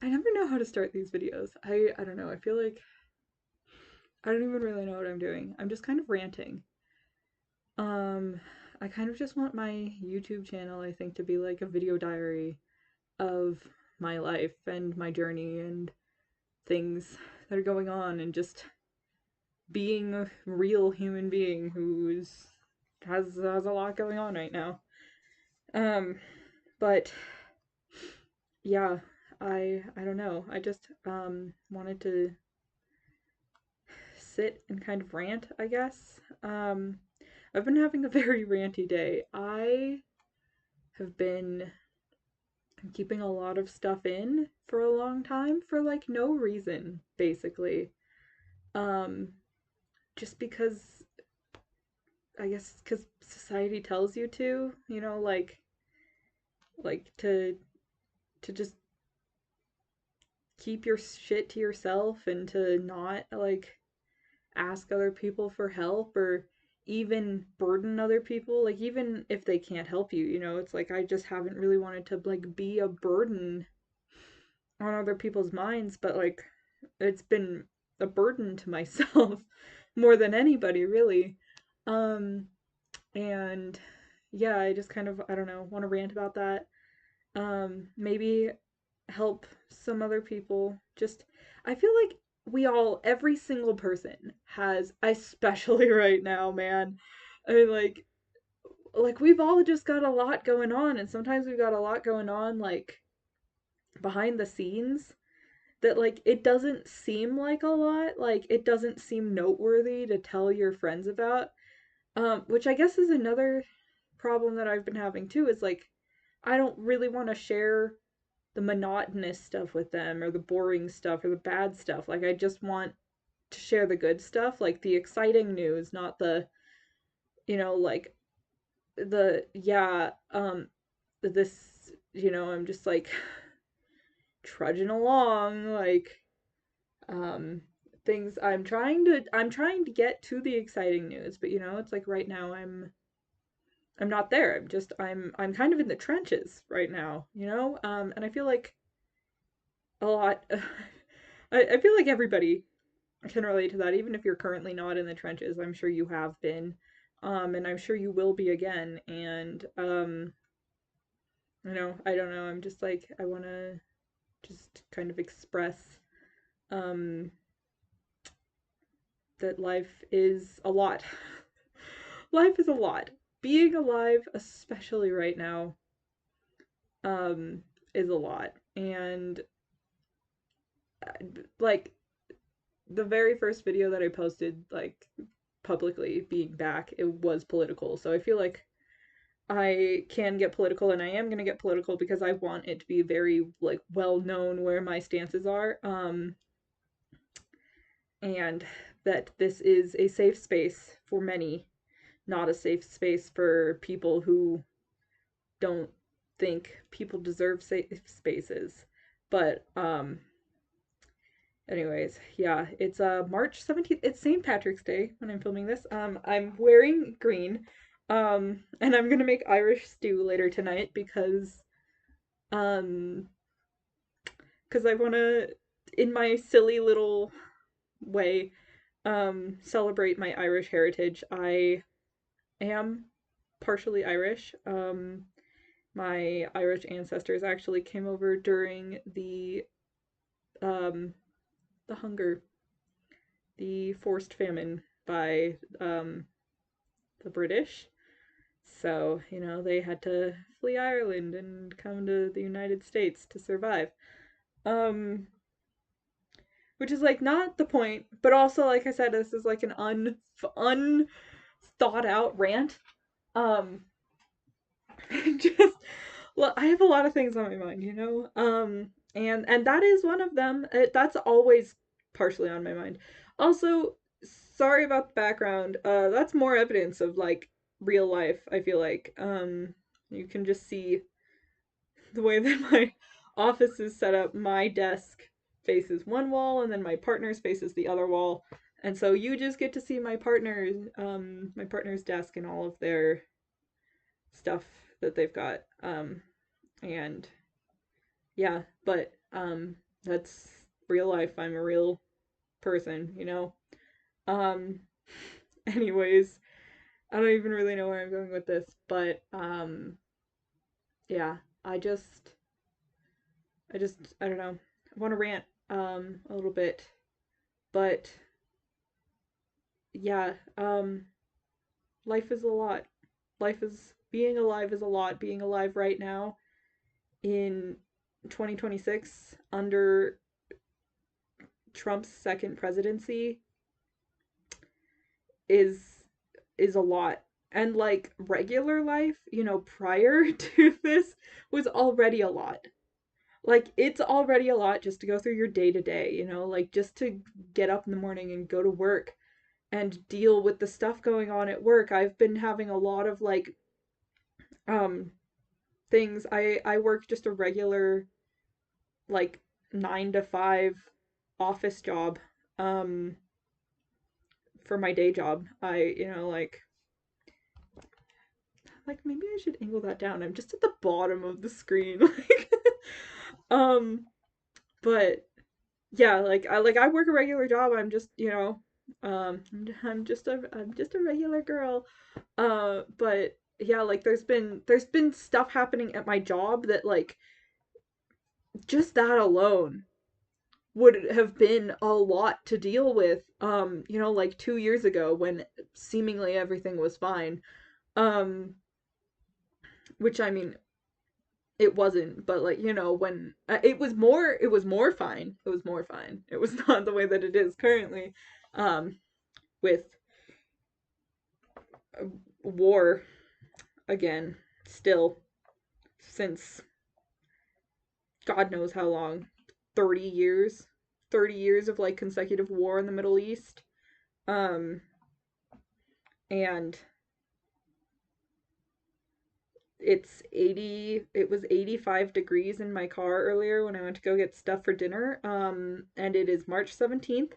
I never know how to start these videos. I don't know. I feel like I don't even really know what I'm doing. I'm just kind of ranting. Um, I kind of just want my YouTube channel, I think, to be like a video diary of my life and my journey and things that are going on and just being a real human being who's has a lot going on right now. Um, but yeah, I don't know. I just wanted to sit and kind of rant, I guess. I've been having a very ranty day. I have been keeping a lot of stuff in for a long time for like no reason, basically. Um, just because I guess because society tells you to, like to just keep your shit to yourself and to not like ask other people for help or even burden other people, like even if they can't help you, it's like I just haven't really wanted to like be a burden on other people's minds, but like it's been a burden to myself more than anybody really. um and yeah, I just kind of, I don't know, want to rant about that. Maybe help some other people. Just, I feel like we all, every single person has, especially right now, man. I mean, like we've all just got a lot going on, and sometimes we've got a lot going on, like behind the scenes that like it doesn't seem like a lot, like it doesn't seem noteworthy to tell your friends about. Which I guess is another problem that I've been having too, is like I don't really want to share the monotonous stuff with them or the boring stuff or the bad stuff. Like I just want to share the good stuff, like the exciting news, not the, like the yeah, this, I'm just like trudging along like um things I'm trying to get to the exciting news, but it's like right now I'm not there. I'm kind of in the trenches right now, and I feel like a lot I feel like everybody can relate to that, even if you're currently not in the trenches. I'm sure you have been, and I'm sure you will be again. And I don't know. I'm just like I want to just kind of express um, that life is a lot. Life is a lot. Being alive, especially right now, um, is a lot. And like the very first video that I posted, like publicly being back, it was political. So I feel like I can get political and I am going to get political because I want it to be very like well known where my stances are, and that this is a safe space for many, not a safe space for people who don't think people deserve safe spaces. But anyways, yeah, it's March 17th. It's St. Patrick's Day when I'm filming this. I'm wearing green. And I'm gonna make Irish stew later tonight um because I wanna, in my silly little way, celebrate my Irish heritage. I am partially Irish. My Irish ancestors actually came over during um the hunger, the forced famine by the British. So, they had to flee Ireland and come to the United States to survive. Um, which is like not the point, but also like I said, this is like an unthought out rant. Um, just well, I have a lot of things on my mind, and that is one of them. That's always partially on my mind. Also, sorry about the background. That's more evidence of like real life. I feel like you can just see the way that my office is set up. My desk faces one wall, and then my partner's faces the other wall. And so you just get to see my partner's desk and all of their stuff that they've got. And yeah, but That's real life. I'm a real person, Um, anyways, I don't even really know where I'm going with this, but yeah, I just I don't know. I want to rant a little bit, but yeah, life is a lot. Life is being alive is a lot. Being alive right now in 2026 under Trump's second presidency is is a lot. And like regular life, prior to this was already a lot. Like it's already a lot just to go through your day to day, like just to get up in the morning and go to work and deal with the stuff going on at work. I've been having a lot of like um things. I work just a regular like 9 to 5 office job um for my day job. Like maybe I should angle that down. I'm just at the bottom of the screen like um but yeah, I work a regular job. I'm just, I'm just a regular girl. But yeah, like there's been stuff happening at my job that like just that alone would have been a lot to deal with. Like 2 years ago when seemingly everything was fine. Um, which I mean, it wasn't, but like, when it was more fine. It was more fine. It was not the way that it is currently. Um, with war again, still since God knows how long, 30 years, 30 years of like consecutive war in the Middle East. Um, and it was 85 degrees in my car earlier when I went to go get stuff for dinner. And it is March 17th,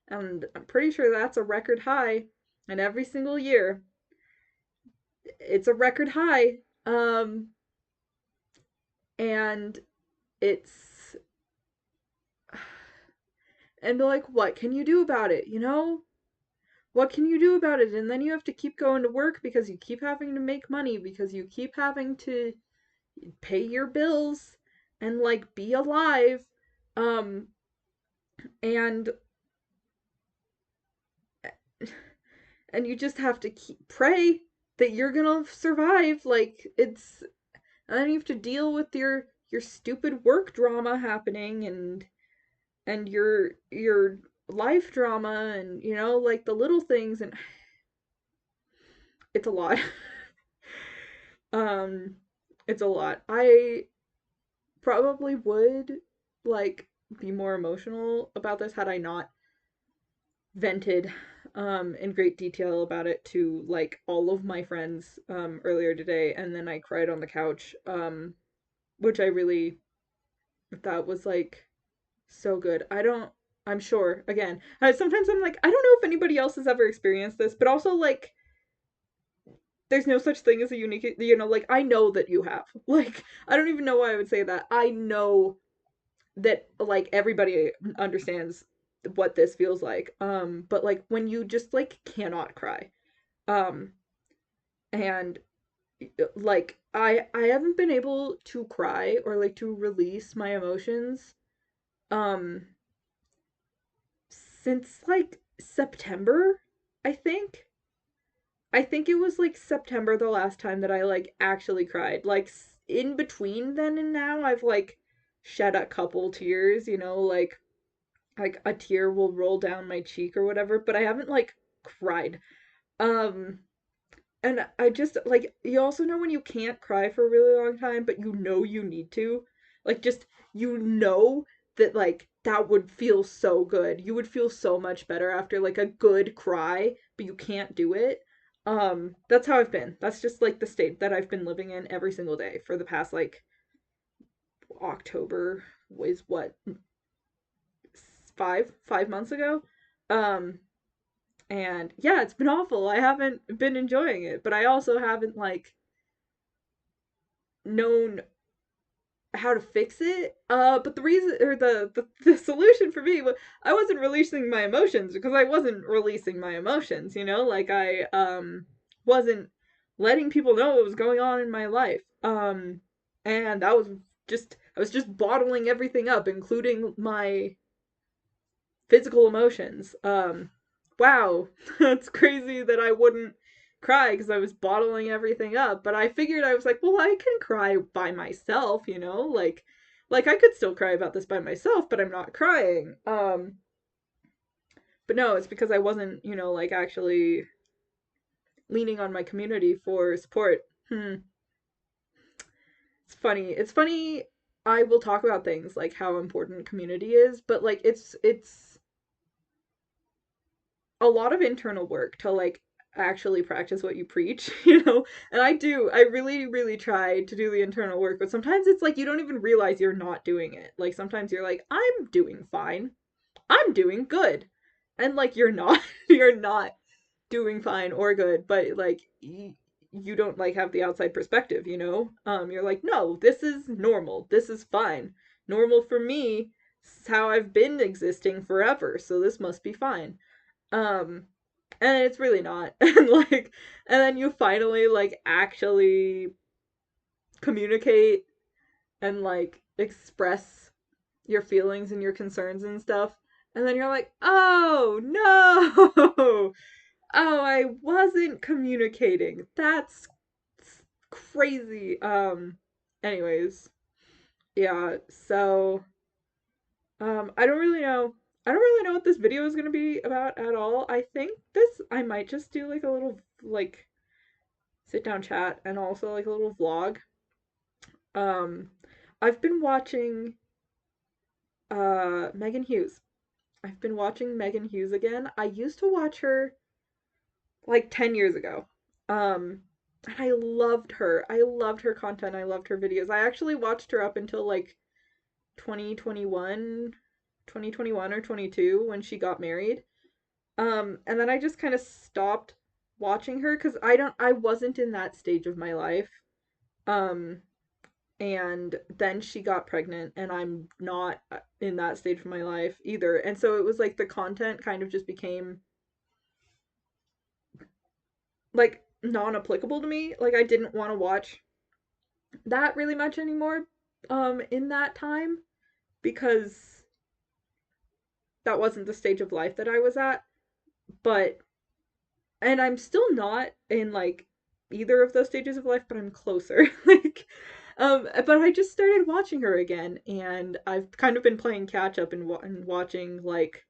and I'm pretty sure that's a record high. And every single year, it's a record high. And it's and like what can you do about it, what can you do about it? And then you have to keep going to work because you keep having to make money, because you keep having to pay your bills and like be alive. Um and and you just have to pray that you're gonna survive. Like it's and then you have to deal with your stupid work drama happening, and your life drama, and like the little things, and it's a lot. um it's a lot. I probably would like be more emotional about this had I not vented in great detail about it to like all of my friends earlier today, and then I cried on the couch, which I really thought was like so good. I'm sure again, sometimes I'm like I don't know if anybody else has ever experienced this, but also like there's no such thing as a unique, like I know that you have. Like I don't even know why I would say that. I know that like everybody understands what this feels like. But like when you just like cannot cry. Um and like I haven't been able to cry or like to release my emotions um since like September, I think. I think it was like September the last time that I like actually cried. Like in between then and now, I've like shed a couple tears, like a tear will roll down my cheek or whatever, but I haven't like cried. Um and I just like you also know when you can't cry for a really long time, but you know you need to. Like just you know that like that would feel so good. You would feel so much better after like a good cry, but you can't do it. That's how I've been. That's just like the state that I've been living in every single day for the past like October was what 5 months ago. Um and yeah, it's been awful. I haven't been enjoying it, but I also haven't like known how to fix it. But the reason or the solution for me was I wasn't releasing my emotions because I wasn't releasing my emotions, you know? Like I wasn't letting people know what was going on in my life. And that was just I was just bottling everything up, including my physical emotions. Wow, it's crazy that I wouldn't cry because I was bottling everything up. But I figured I was like, well, I can cry by myself, you know, like I could still cry about this by myself, but I'm not crying. But no, it's because I wasn't, you know, like actually leaning on my community for support. It's funny. It's funny. I will talk about things like how important community is, but like it's a lot of internal work to like actually practice what you preach, you know? And I do. I really, really try to do the internal work, but sometimes it's like you don't even realize you're not doing it. Like sometimes you're like, I'm doing fine. I'm doing good. And like you're not. You're not doing fine or good, but like you don't like have the outside perspective, you know? You're like, "No, this is normal. This is fine. Normal for me. This is how I've been existing forever, so this must be fine." Um, and it's really not. And like, and then you finally like actually communicate and like express your feelings and your concerns and stuff. And then you're like, oh no, oh, I wasn't communicating. That's crazy. Anyways, yeah, so I don't really know. I don't really know what this video is going to be about at all. I think I might just do like a little, like, sit down chat and also like a little vlog. Um, I've been watching, Megan Hughes. I've been watching Megan Hughes again. I used to watch her like 10 years ago. And I loved her. I loved her content. I loved her videos. I actually watched her up until like 2021, 2021 or 22 when she got married. And then I just kind of stopped watching her cuz I wasn't in that stage of my life. Um and then she got pregnant and I'm not in that stage of my life either. And so it was like the content kind of just became like non-applicable to me. Like I didn't want to watch that really much anymore in that time because that wasn't the stage of life that I was at. But and I'm still not in like either of those stages of life, but I'm closer. Like but I just started watching her again and I've kind of been playing catch up and watching like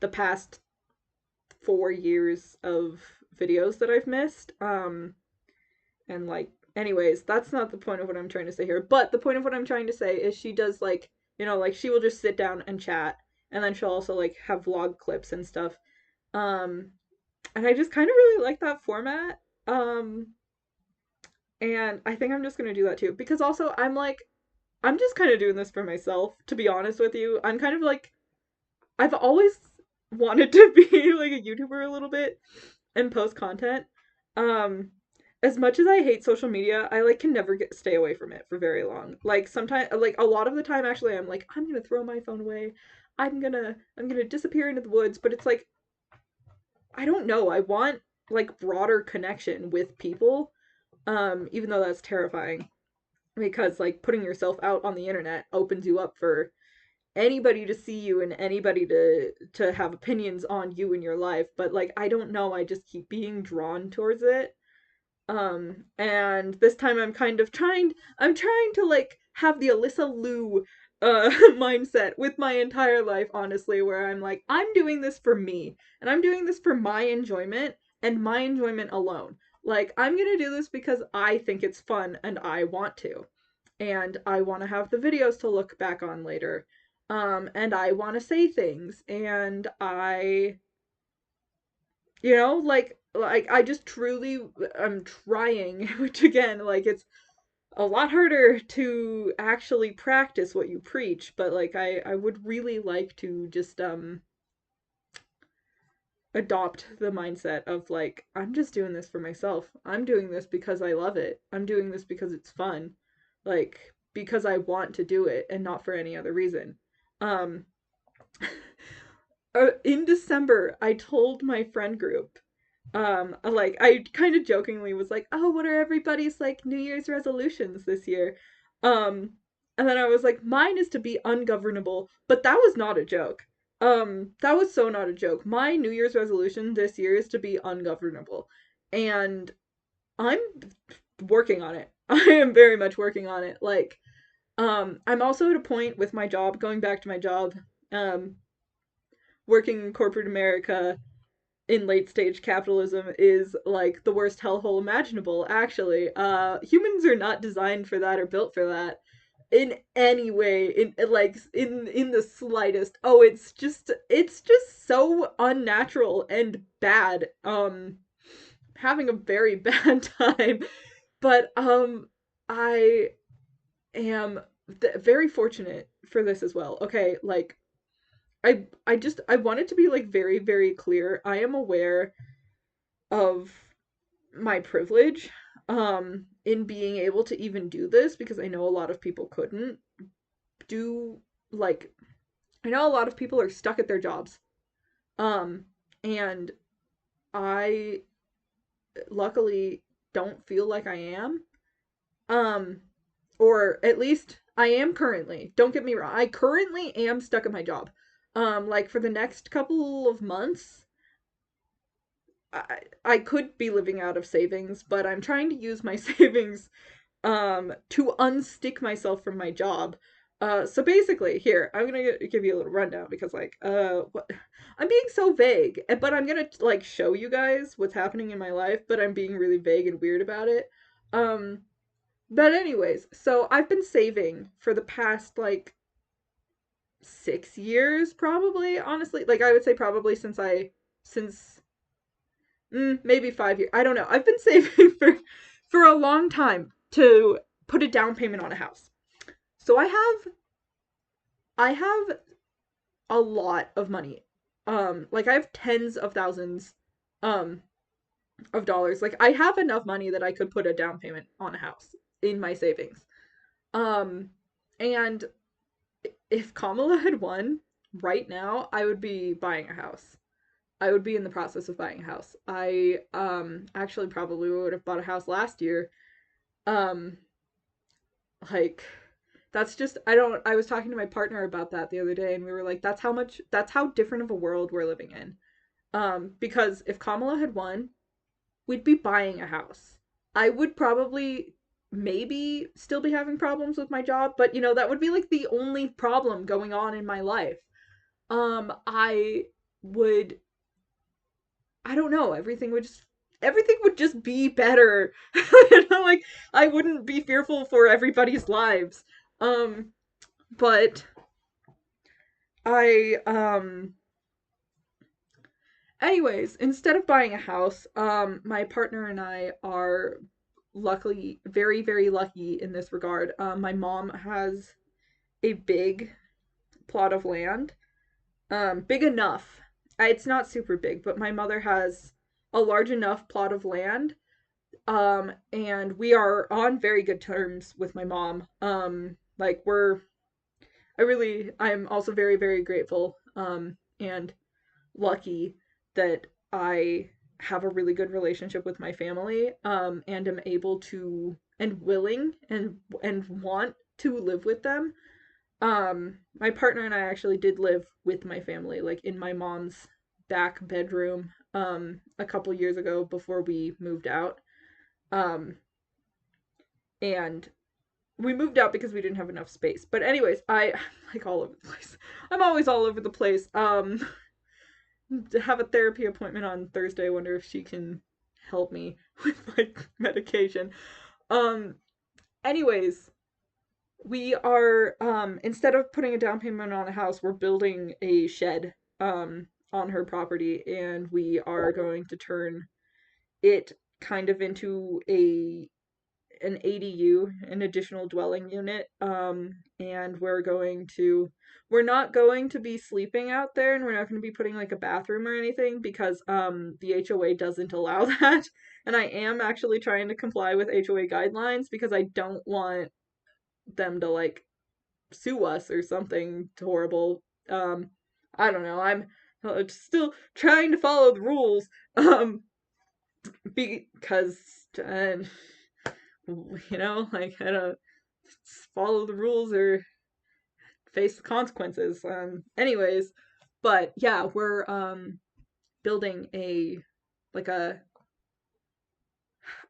the past 4 years of videos that I've missed. And like anyways, that's not the point of what I'm trying to say here, but the point of what I'm trying to say is she does like, you know, like she will just sit down and chat and then she'll also like have vlog clips and stuff. um and I just kind of really like that format. um and I think I'm just going to do that too because also I'm like I'm just kind of doing this for myself, to be honest with you. I'm kind of like I've always wanted to be like a YouTuber a little bit and post content. Um, as much as I hate social media, I like can never stay away from it for very long. Like sometimes, like a lot of the time, actually, I'm like I'm gonna throw my phone away. I'm gonna disappear into the woods. But it's like I don't know. I want like broader connection with people. Even though that's terrifying because like putting yourself out on the internet opens you up for anybody to see you and anybody to have opinions on you in your life. But like I don't know, I just keep being drawn towards it. And this time I'm trying to like have the Alyssa Liu mindset with my entire life, honestly, where I'm like I'm doing this for me and I'm doing this for my enjoyment and my enjoyment alone. Like I'm going to do this because I think it's fun and I want to. And I want to have the videos to look back on later. And I want to say things and I, you know, like I just truly I'm trying, which again, like it's a lot harder to actually practice what you preach, but like I would really like to just adopt the mindset of like I'm just doing this for myself. I'm doing this because I love it. I'm doing this because it's fun. Like because I want to do it and not for any other reason. Um, in December, I told my friend group, like I kind of jokingly was like, "Oh, what are everybody's like New Year's resolutions this year?" Um, and then I was like, "Mine is to be ungovernable," but that was not a joke. That was so not a joke. My New Year's resolution this year is to be ungovernable, and I'm working on it. I am very much working on it. Like, I'm also at a point with my job, going back to my job, um, working in corporate America in late stage capitalism is like the worst hellhole imaginable, actually. Humans are not designed for that or built for that in any way, in the slightest. Oh, it's just so unnatural and bad. Having a very bad time. But I am very fortunate for this as well. Okay, like I wanted to be like very very clear. I am aware of my privilege in being able to even do this because I know a lot of people couldn't do like I know a lot of people are stuck at their jobs. Um and I luckily don't feel like I am. Um or at least I am currently. Don't get me wrong. I currently am stuck at my job. Like for the next couple of months, I could be living out of savings, but I'm trying to use my savings to unstick myself from my job. So basically, here, I'm gonna give you a little rundown because what I'm being so vague, but I'm gonna like show you guys what's happening in my life, but I'm being really vague and weird about it. Um but anyways, so I've been saving for the past like 6 years probably, honestly. Like I would say probably since maybe 5 years. I don't know. I've been saving for a long time to put a down payment on a house. So I have a lot of money. Like I have tens of thousands um of dollars. Like I have enough money that I could put a down payment on a house in my savings. Um and if Kamala had won right now, I would be buying a house. I would be in the process of buying a house. I actually probably would have bought a house last year. Um like that's just I was talking to my partner about that the other day and we were like that's how different of a world we're living in. Because if Kamala had won, we'd be buying a house. I would probably maybe still be having problems with my job, but that would be like the only problem going on in my life. I would I don't know, everything would just be better. Like I wouldn't be fearful for everybody's lives. Um but I anyways, instead of buying a house, my partner and I are luckily very very lucky in this regard. My mom has a big plot of land. Big enough. It's not super big, but my mother has a large enough plot of land. And we are on very good terms with my mom. Like I'm also very, very grateful, and lucky that I have a really good relationship with my family, and am able to, and willing, and want to live with them. My partner and I actually did live with my family, like in my mom's back bedroom, a couple years ago before we moved out. Um, and we moved out because we didn't have enough space. But anyways, I'm like all over the place. I'm always all over the place. To have a therapy appointment on Thursday. I wonder if she can help me with like medication. Um, anyways, we are instead of putting a down payment on a house, we're building a shed on her property, and we are going to turn it kind of into a an ADU, an additional dwelling unit. And we're not going to be sleeping out there, and we're not going to be putting like a bathroom or anything because the HOA doesn't allow that. And I am actually trying to comply with HOA guidelines because I don't want them to like sue us or something horrible. I don't know. I'm still trying to follow the rules. Um, because uh, like I don't follow the rules or face the consequences. Anyways, but yeah, we're building a like a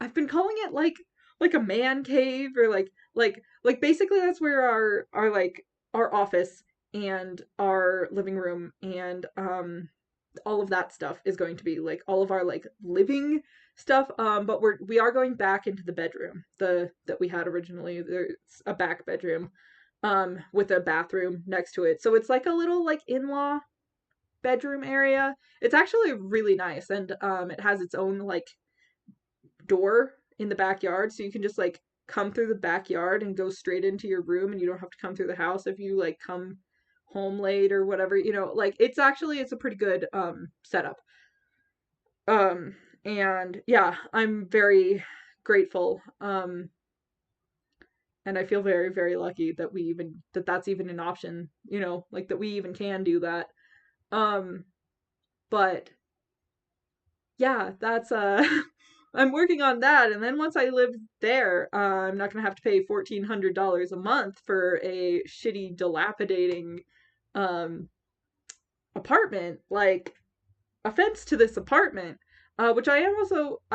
I've been calling it like a man cave or like basically that's where our like our office and our living room and all of that stuff is going to be like all of our like living stuff. But we are going back into the bedroom the that we had originally. There's a back bedroom with a bathroom next to it. So it's like a little like in-law bedroom area. It's actually really nice, and it has its own like door in the backyard, so you can just like come through the backyard and go straight into your room, and you don't have to come through the house if you like come home late or whatever. Like it's a pretty good setup. Um and yeah, I'm very grateful. And I feel very, very lucky that that's even an option, like that we even can do that. Um but yeah, that's I'm working on that, and then once I live there, I'm not gonna have to pay $1,400 a month for a shitty, dilapidating um apartment. Like, offense to this apartment, which I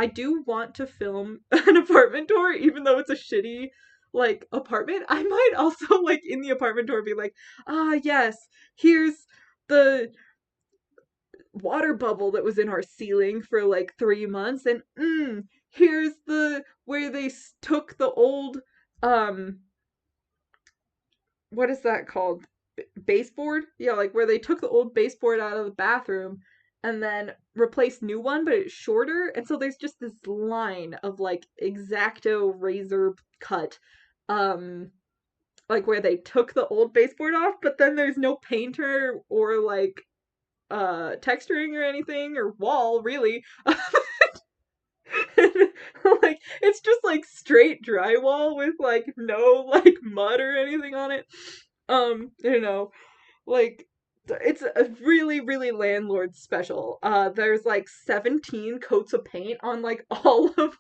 do want to film an apartment tour, even though it's a shitty like apartment. I might also like in the apartment tour be like, yes, here's the water bubble that was in our ceiling for like 3 months, and here's the where they took the old um what is that called, baseboard, yeah, like where they took the old baseboard out of the bathroom and then replaced new one, but it's shorter, and so there's just this line of like exacto razor cut, um like where they took the old baseboard off, but then there's no painter or like texturing or anything or wall really. Like it's just like straight drywall with like no like mud or anything on it. Like it's a really, really landlord special. There's like 17 coats of paint on like all of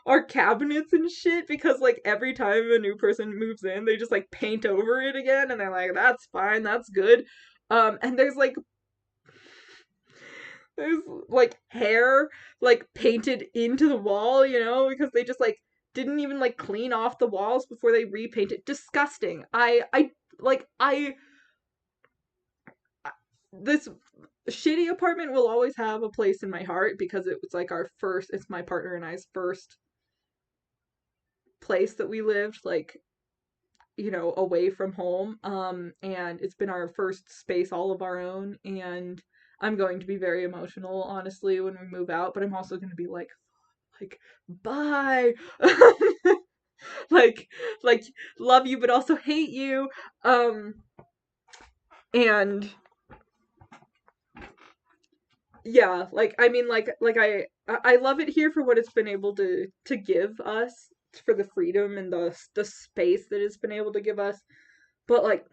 our cabinets and shit, because like every time a new person moves in, they just like paint over it again, and they're like, that's fine, that's good. And there's like hair like painted into the wall, because they just like didn't even like clean off the walls before they repainted. Disgusting. Like I this shitty apartment will always have a place in my heart because it was like it's my partner and I's first place that we lived, like, away from home. And it's been our first space all of our own, and I'm going to be very emotional, honestly, when we move out, but I'm also going to be like bye. like like love you but also hate you. And yeah, like I mean like I love it here for what it's been able to give us, for the freedom and the space that it's been able to give us. But like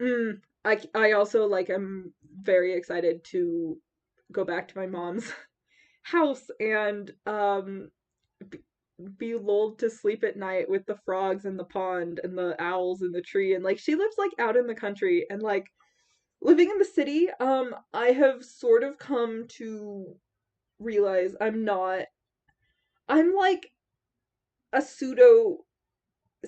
I also like am very excited to go back to my mom's house and b- be lulled to sleep at night with the frogs in the pond and the owls in the tree. And like she lives like out in the country, and like living in the city, I have sort of come to realize I'm like a pseudo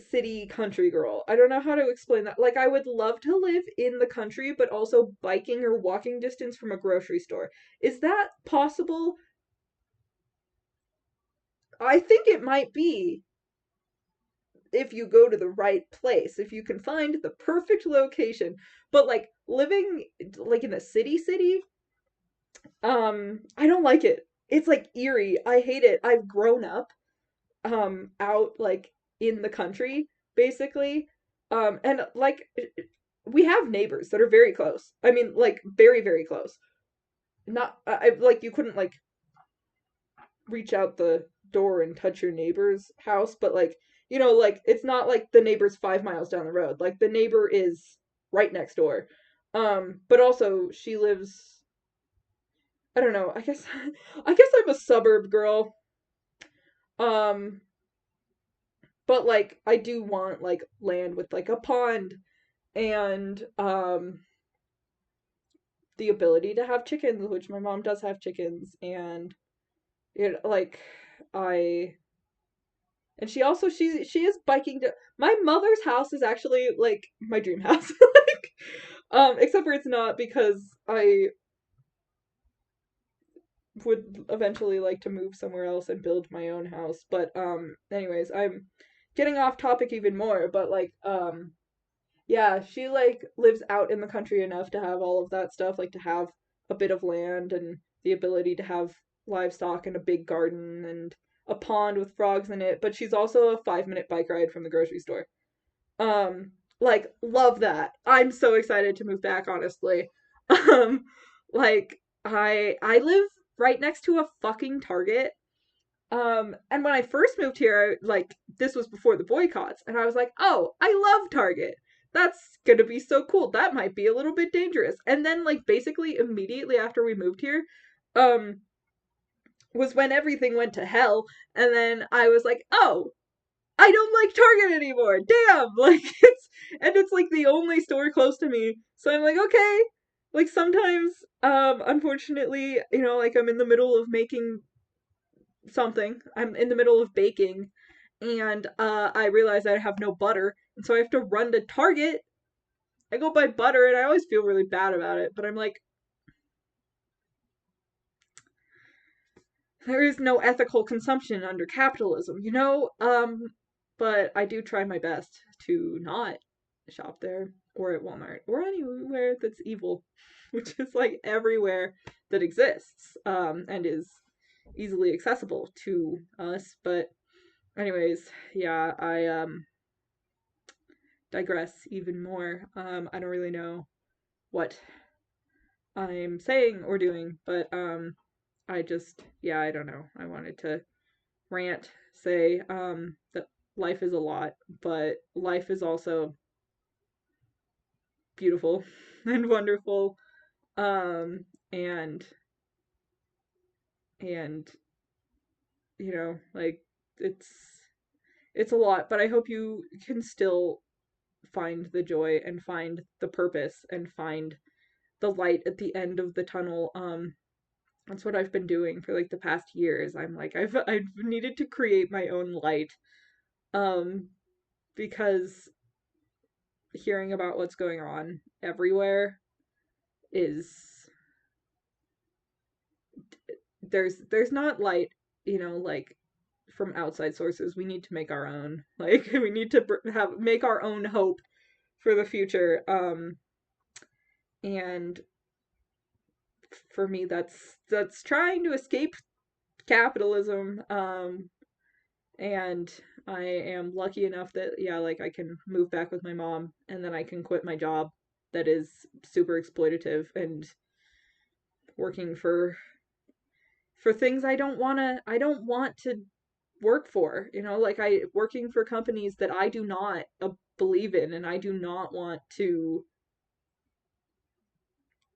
city country girl. I don't know how to explain that. Like, I would love to live in the country, but also biking or walking distance from a grocery store. Is that possible? I think it might be, if you go to the right place, if you can find the perfect location. But like living like in a city, I don't like it. It's like eerie. I hate it. I've grown up out like in the country basically. And like we have neighbors that are very close. I mean, like very, very close. Not like you couldn't like reach out the door and touch your neighbor's house, but like like it's not like the neighbor's 5 miles down the road. Like the neighbor is right next door. But also she lives, I don't know, I guess I guess I'm a suburb girl. Um, but like I do want like land with like a pond and the ability to have chickens, which my mom does have chickens, and like I and she is biking to my mother's house is actually like my dream house. Like except for it's not because I would eventually like to move somewhere else and build my own house. But anyways, I'm getting off topic even more, but like yeah, she like lives out in the country enough to have all of that stuff, like to have a bit of land and the ability to have livestock and a big garden and a pond with frogs in it, but she's also a 5 minute bike ride from the grocery store. Like love that. I'm so excited to move back, honestly. Um, like I live right next to a fucking Target. And when I first moved here, like this was before the boycotts, and I was like, "Oh, I love Target. That's gonna be so cool. That might be a little bit dangerous." And then like basically immediately after we moved here, um was when everything went to hell, and then I was like, "Oh, I don't like Target anymore. Damn!" Like it's like the only store close to me. So I'm like, okay. Like sometimes, unfortunately, like I'm in the middle of making something. I'm in the middle of baking, and I realize I have no butter, and so I have to run to Target. I go buy butter, and I always feel really bad about it. But I'm like, there is no ethical consumption under capitalism, you know? But I do try my best to not shop there or at Walmart or anywhere that's evil, which is like everywhere that exists, and is easily accessible to us. But anyways, yeah, I digress even more. I don't really know what I'm saying or doing, but I just, yeah, I don't know. I wanted to rant, say that life is a lot, but life is also beautiful and wonderful. Um and and like it's it's a lot, but I hope you can still find the joy and find the purpose and find the light at the end of the tunnel. That's what I've been doing for like the past years. I'm like I've needed to create my own light, um because hearing about what's going on everywhere is there's not light, like from outside sources. We need to make our own. Like we need to have make our own hope for the future. And for me that's trying to escape capitalism. And I am lucky enough that yeah, like I can move back with my mom and then I can quit my job that is super exploitative and working for things I don't want to work for, like I working for companies that I do not believe in, and I do not want to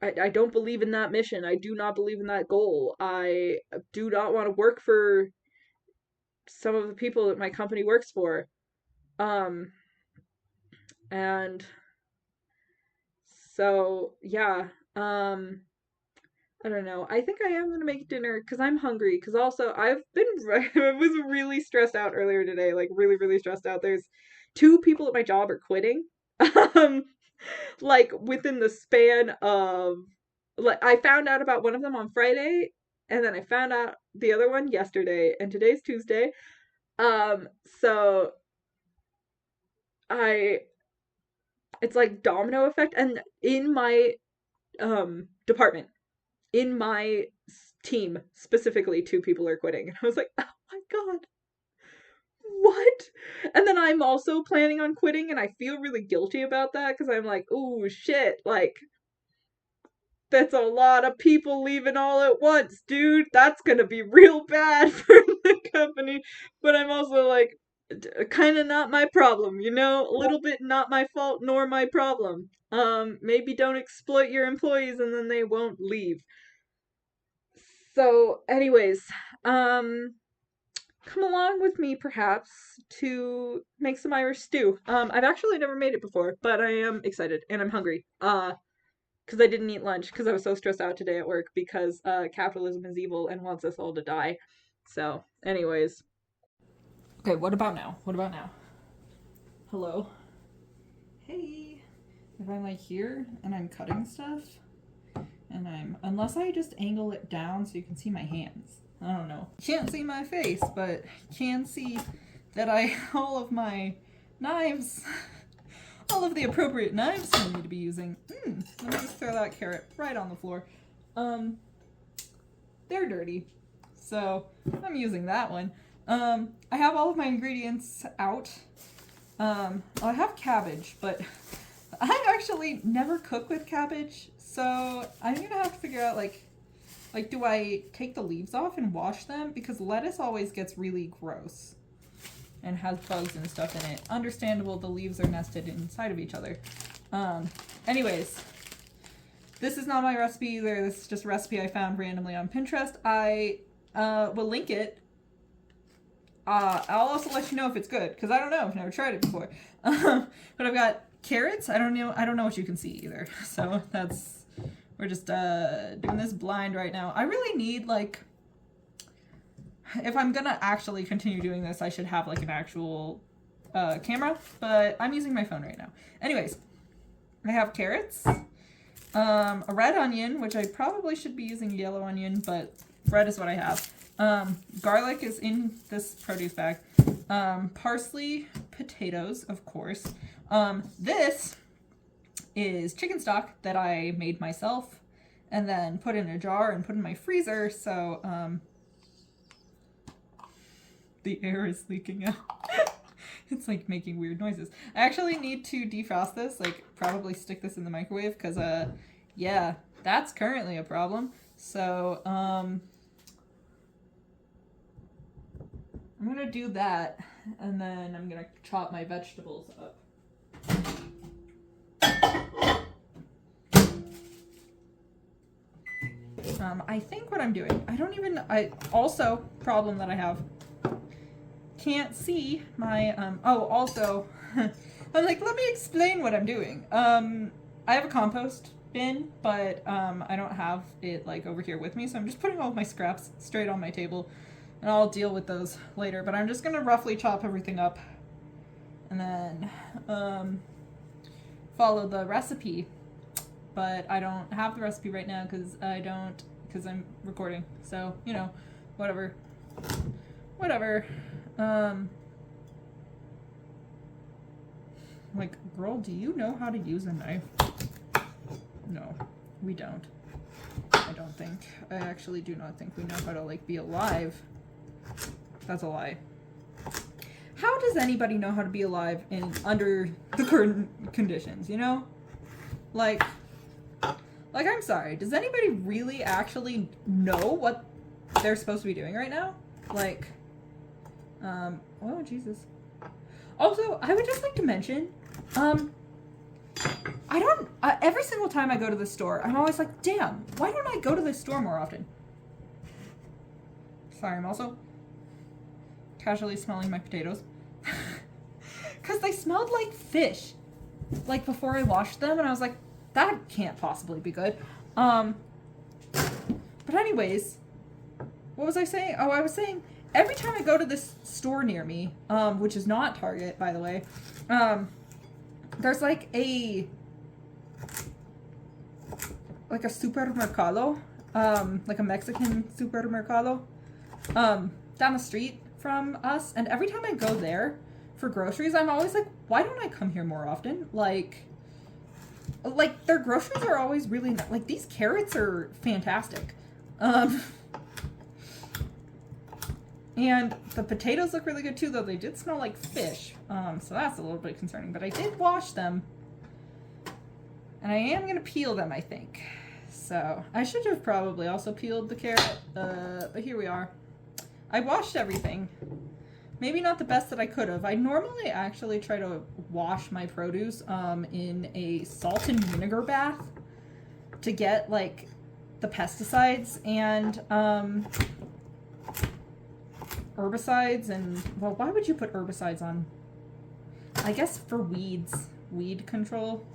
I don't believe in that mission. I do not believe in that goal. I do not want to work for some of the people that my company works for. Um and so yeah, I don't know. I think I am gonna make dinner because I'm hungry. Because also I've been I was really stressed out earlier today, like really really stressed out. There's two people at my job are quitting, um, like within the span of like I found out about one of them on Friday, and then I found out the other one yesterday, and today's Tuesday. So I it's like domino effect, and in my department in my team specifically, two people are quitting, and I was like, oh my god, what? And then I'm also planning on quitting, and I feel really guilty about that because I'm like, oh shit, like that's a lot of people leaving all at once, dude. That's gonna be real bad for the company. But I'm also like, kind of not my problem, you know? A little bit not my fault nor my problem. Maybe don't exploit your employees and then they won't leave. So, anyways, um, come along with me perhaps to make some Irish stew. I've actually never made it before, but I am excited and I'm hungry. Because I didn't eat lunch because I was so stressed out today at work because capitalism is evil and wants us all to die. So, anyways. Okay, what about now? What about now? Hello? Hey. If I'm like here and I'm cutting stuff and unless I just angle it down so you can see my hands. I don't know. Can't see my face, but can see that all of my knives, all of the appropriate knives for me to be using. Let me just throw that carrot right on the floor. They're dirty, so I'm using that one. I have all of my ingredients out. I have cabbage, but I actually never cook with cabbage, so I'm gonna have to figure out like do I take the leaves off and wash them? Because lettuce always gets really gross and has bugs and stuff in it. Understandable, the leaves are nested inside of each other. Anyways, this is not my recipe either. This is just a recipe I found randomly on Pinterest. I will link it. I'll also let you know if it's good, because I don't know. I've never tried it before. But I've got carrots. I don't know what you can see either. So we're just doing this blind right now. I really need, like, if I'm gonna actually continue doing this, I should have like an actual camera, but I'm using my phone right now. Anyways, I have carrots, a red onion, which I probably should be using yellow onion, but red is what I have. Garlic is in this produce bag. Parsley, potatoes, of course. This is chicken stock that I made myself and then put in a jar and put in my freezer, so the air is leaking out. It's like making weird noises. I actually need to defrost this, like probably stick this in the microwave, because yeah, that's currently a problem. So I'm gonna do that, and then I'm gonna chop my vegetables up. I think what I'm doing, also, problem that I have, can't see my, also, I'm like, let me explain what I'm doing. I have a compost bin, but, I don't have it, like, over here with me, so I'm just putting all of my scraps straight on my table, and I'll deal with those later, but I'm just gonna roughly chop everything up, and then, follow the recipe. But I don't have the recipe right now because I'm recording. So, you know, whatever. Like, girl, do you know how to use a knife? No, we don't. I don't think. I actually do not think we know how to, like, be alive. That's a lie. How does anybody know how to be alive under the current conditions, you know? Like, I'm sorry, does anybody really actually know what they're supposed to be doing right now? Like, oh, Jesus. Also, I would just like to mention, every single time I go to the store, I'm always like, damn, why don't I go to the store more often? Sorry, I'm also casually smelling my potatoes. Because they smelled like fish, like, before I washed them, and I was like, that can't possibly be good. But anyways, what was I saying? Oh, I was saying, every time I go to this store near me, which is not Target, by the way, there's like a supermercado, like a Mexican supermercado, down the street from us, and every time I go there for groceries, I'm always like, why don't I come here more often? Like, their groceries are always really nice. Like, these carrots are fantastic. And the potatoes look really good too, though they did smell like fish. So that's a little bit concerning. But I did wash them. And I am going to peel them, I think. So I should have probably also peeled the carrot. But here we are. I washed everything. maybe not the best that I could have. I normally actually try to wash my produce in a salt and vinegar bath to get like the pesticides and herbicides and, well, why would you put herbicides on? I guess for weed control.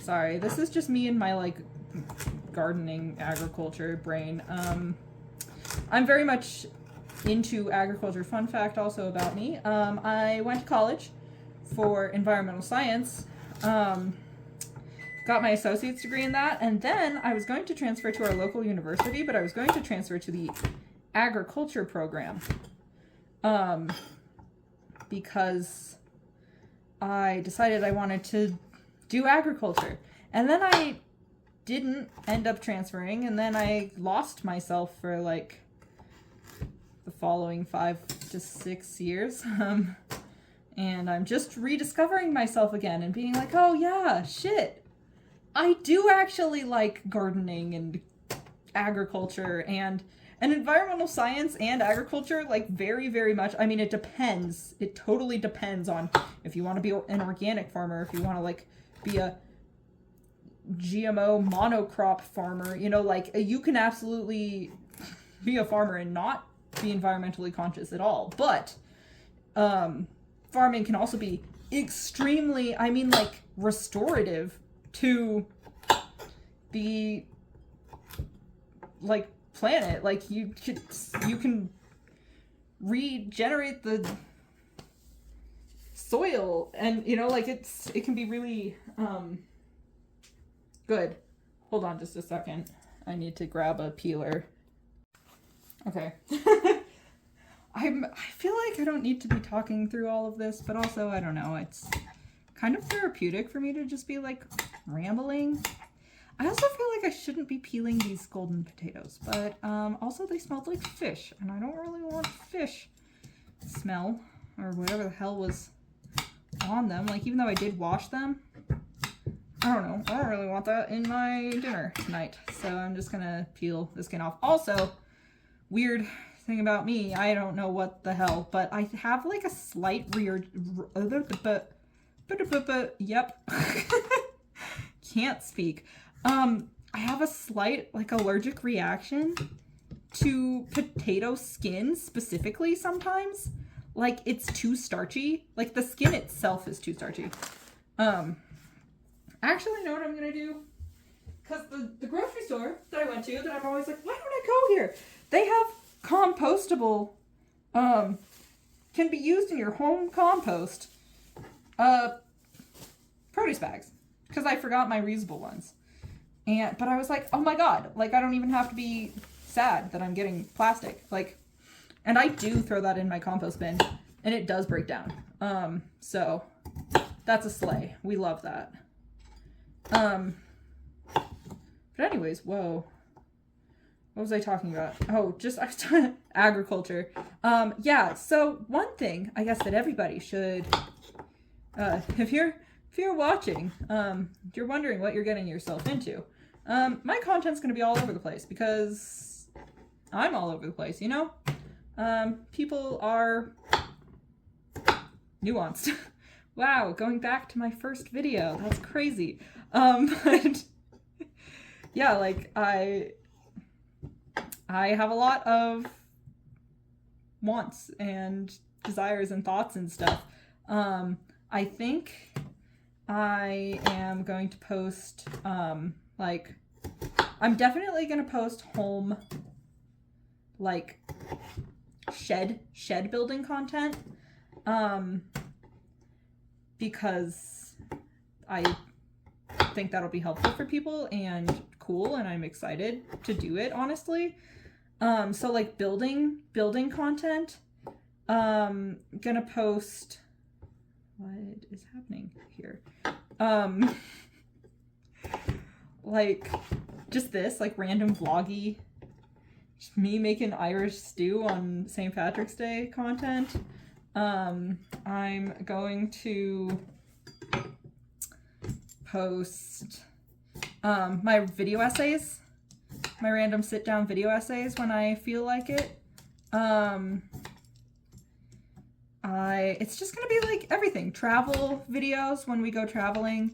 Sorry, this is just me and my like gardening agriculture brain. I'm very much into agriculture. Fun fact also about me. I went to college for environmental science. Got my associate's degree in that, and then I was going to transfer to our local university, but I was going to transfer to the agriculture program. Because I decided I wanted to do agriculture. And then I didn't end up transferring, and then I lost myself for like the following 5 to 6 years. And I'm just rediscovering myself again and being like, oh yeah, shit. I do actually like gardening and agriculture and environmental science and agriculture, like very, very much. I mean, it depends. It totally depends on if you want to be an organic farmer, if you want to like be a GMO monocrop farmer, you know, like you can absolutely be a farmer and not be environmentally conscious at all. But farming can also be extremely, I mean, like restorative to the like planet. Like you can regenerate the soil, and you know, like it can be really good. Hold on just a second. I need to grab a peeler. Okay. I feel like I don't need to be talking through all of this, but also I don't know, it's kind of therapeutic for me to just be like rambling. I also feel like I shouldn't be peeling these golden potatoes, but also they smelled like fish, and I don't really want fish smell or whatever the hell was on them. Like, even though I did wash them, I don't know, I don't really want that in my dinner tonight, so I'm just gonna peel the skin off. Also, weird thing about me, I don't know what the hell, but I have like a slight yep. Can't speak. I have a slight like allergic reaction to potato skin specifically sometimes. Like, it's too starchy. Like, the skin itself is too starchy. Actually, you know what I'm gonna do? Because the grocery store that I went to, that I'm always like, why don't I go here? They have compostable, can be used in your home compost, produce bags. Because I forgot my reusable ones. But I was like, oh my god, like, I don't even have to be sad that I'm getting plastic. Like, and I do throw that in my compost bin, and it does break down. So that's a slay. We love that. But anyways, whoa. What was I talking about? Oh, just agriculture. Yeah, so one thing I guess that everybody should, if you're watching, if you're wondering what you're getting yourself into, my content's gonna be all over the place because I'm all over the place, you know? People are nuanced. Wow, going back to my first video, that's crazy. But yeah, like I have a lot of wants and desires and thoughts and stuff. I think I am going to post, like, I'm definitely going to post home, like, shed building content, because I think that'll be helpful for people and cool, and I'm excited to do it, honestly. So like building content, gonna post, what is happening here? Like just this, like random vloggy, just me making Irish stew on St. Patrick's Day content. I'm going to post my video essays, my random sit-down video essays when I feel like it. it's just gonna be like everything. Travel videos when we go traveling.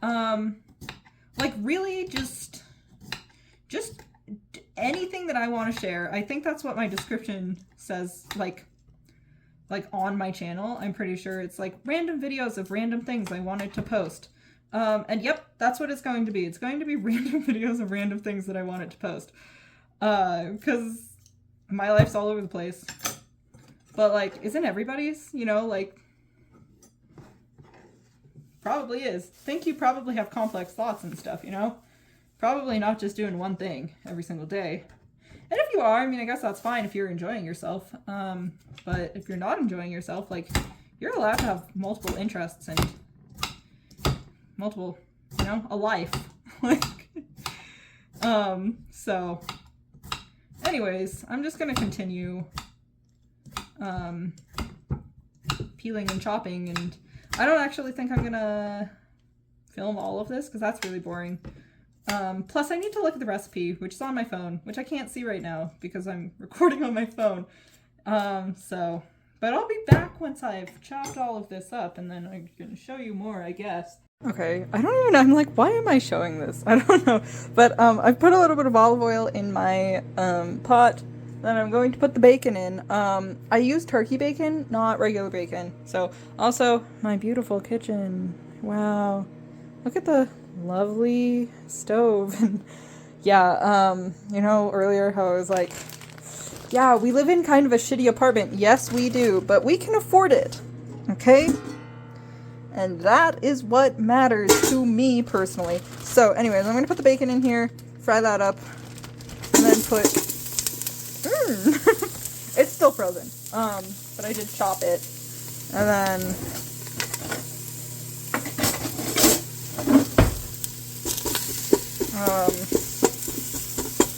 Like really just anything that I want to share. I think that's what my description says, like on my channel. I'm pretty sure it's like random videos of random things I wanted to post. And yep, that's what it's going to be. It's going to be random videos of random things that I wanted to post. Because my life's all over the place. But like, isn't everybody's, you know, like, probably is. Think you probably have complex thoughts and stuff, you know? Probably not just doing one thing every single day. And if you are, I mean, I guess that's fine if you're enjoying yourself. But if you're not enjoying yourself, like, you're allowed to have multiple interests and multiple, you know, a life. Like, so anyways, I'm just gonna continue peeling and chopping, and I don't actually think I'm gonna film all of this because that's really boring. Plus I need to look at the recipe, which is on my phone, which I can't see right now because I'm recording on my phone. But I'll be back once I've chopped all of this up, and then I'm gonna show you more, I guess. Okay, I don't even know, I'm like, why am I showing this? I don't know, but I've put a little bit of olive oil in my pot. Then I'm going to put the bacon in. I use turkey bacon, not regular bacon. So, also, my beautiful kitchen. Wow. Look at the lovely stove. And yeah, you know, earlier how I was like, yeah, we live in kind of a shitty apartment. Yes, we do, but we can afford it. Okay? And that is what matters to me personally. So, anyways, I'm going to put the bacon in here, fry that up, and then put... It's still frozen. But I did chop it. And then...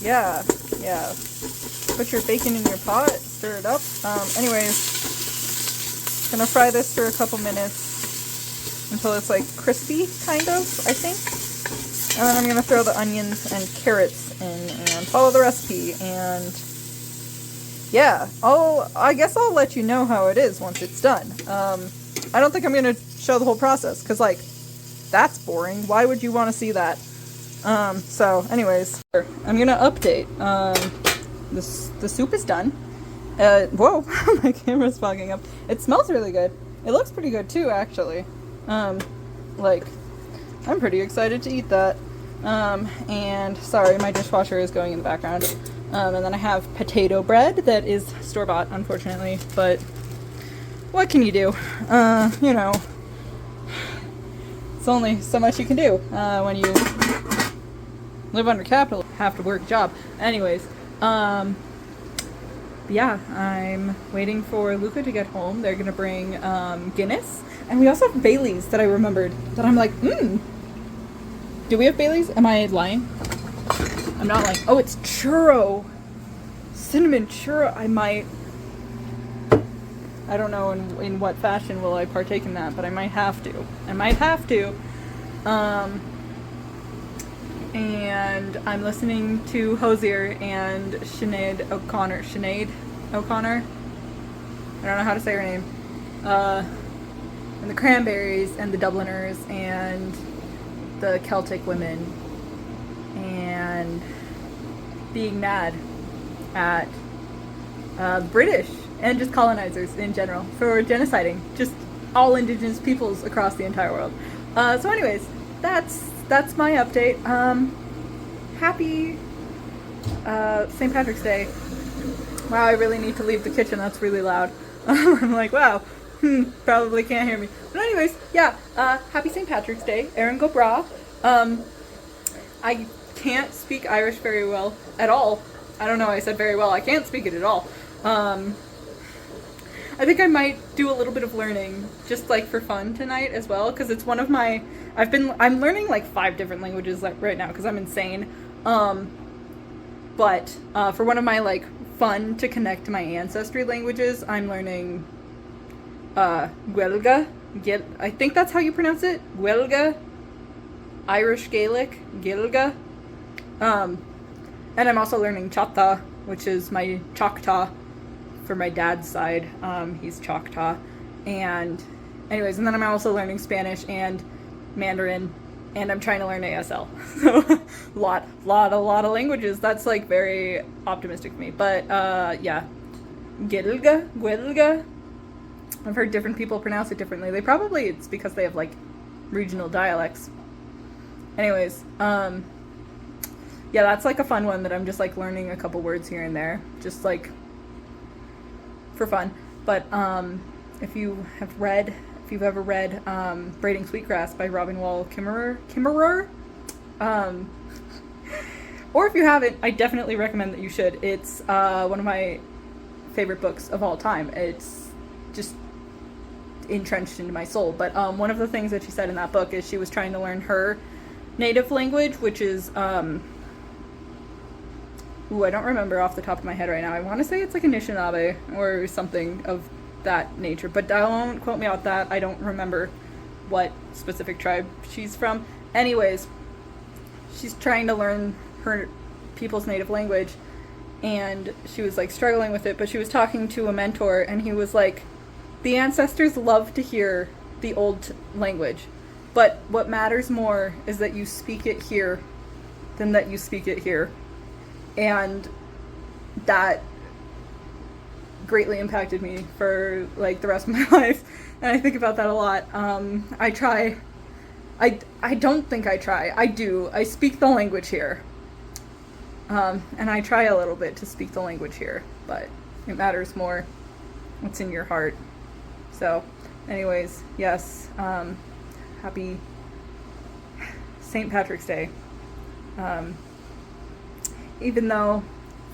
yeah. Put your bacon in your pot, stir it up. Anyways, gonna fry this for a couple minutes until it's like crispy, kind of, I think. And then I'm gonna throw the onions and carrots in and follow the recipe, and yeah, I guess I'll let you know how it is once it's done. I don't think I'm gonna show the whole process, because like, that's boring. Why would you want to see that? So anyways, I'm gonna update. The soup is done. Whoa, my camera's fogging up. It smells really good. It looks pretty good too, actually. Like, I'm pretty excited to eat that. And sorry, my dishwasher is going in the background. And then I have potato bread that is store-bought, unfortunately, but what can you do? You know, it's only so much you can do, when you live under capital, have to work a job. Anyways, yeah, I'm waiting for Luca to get home. They're gonna bring, Guinness, and we also have Bailey's that I remembered, that I'm like, do we have Bailey's? Am I lying? I'm not lying. Oh, it's churro. Cinnamon churro. I don't know in what fashion will I partake in that, but I might have to. And I'm listening to Hosier and Sinead O'Connor. I don't know how to say her name. And the Cranberries and the Dubliners and the Celtic Women, and being mad at British and just colonizers in general for genociding just all indigenous peoples across the entire world. So anyways, that's my update. Happy St. Patrick's Day. Wow, I really need to leave the kitchen. That's really loud. I'm like, wow, probably can't hear me. But anyways, yeah, happy St. Patrick's Day. Erin go bra. I can't speak Irish very well at all. I don't know, I said very well. I can't speak it at all. I think I might do a little bit of learning just like for fun tonight as well, because it's one of my, I'm learning like 5 different languages like right now because I'm insane. But for one of my like fun to connect to my ancestry languages, I'm learning Gwelga. I think that's how you pronounce it. Gwelga. Irish Gaelic. Gilga. And I'm also learning Choctaw, which is my Choctaw for my dad's side. He's Choctaw. And anyways, and then I'm also learning Spanish and Mandarin, and I'm trying to learn ASL. So a lot of languages. That's like very optimistic for me. But yeah, Guelga. I've heard different people pronounce it differently. It's because they have like regional dialects. Anyways, yeah, that's like a fun one that I'm just like learning a couple words here and there, just like for fun. But if you've ever read Braiding Sweetgrass by Robin Wall Kimmerer, or if you haven't, I definitely recommend that you should. It's one of my favorite books of all time. It's just entrenched into my soul. But one of the things that she said in that book is she was trying to learn her native language, which is I don't remember off the top of my head right now. I want to say it's like Anishinaabe or something of that nature, but don't quote me on that. I don't remember what specific tribe she's from. Anyways, she's trying to learn her people's native language, and she was like struggling with it, but she was talking to a mentor, and he was like, the ancestors love to hear the old language, but what matters more is that you speak it here than that you speak it here. And that greatly impacted me for like the rest of my life, and I think about that a lot. I don't think I try. I speak the language here, and I try a little bit to speak the language here, but it matters more what's in your heart. So anyways, yes, happy St. Patrick's Day. Even though,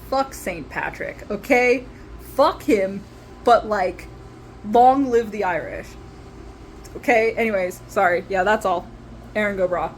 fuck St. Patrick, okay? Fuck him, but like, long live the Irish. Okay, anyways, sorry. Yeah, that's all. Aaron, go brah.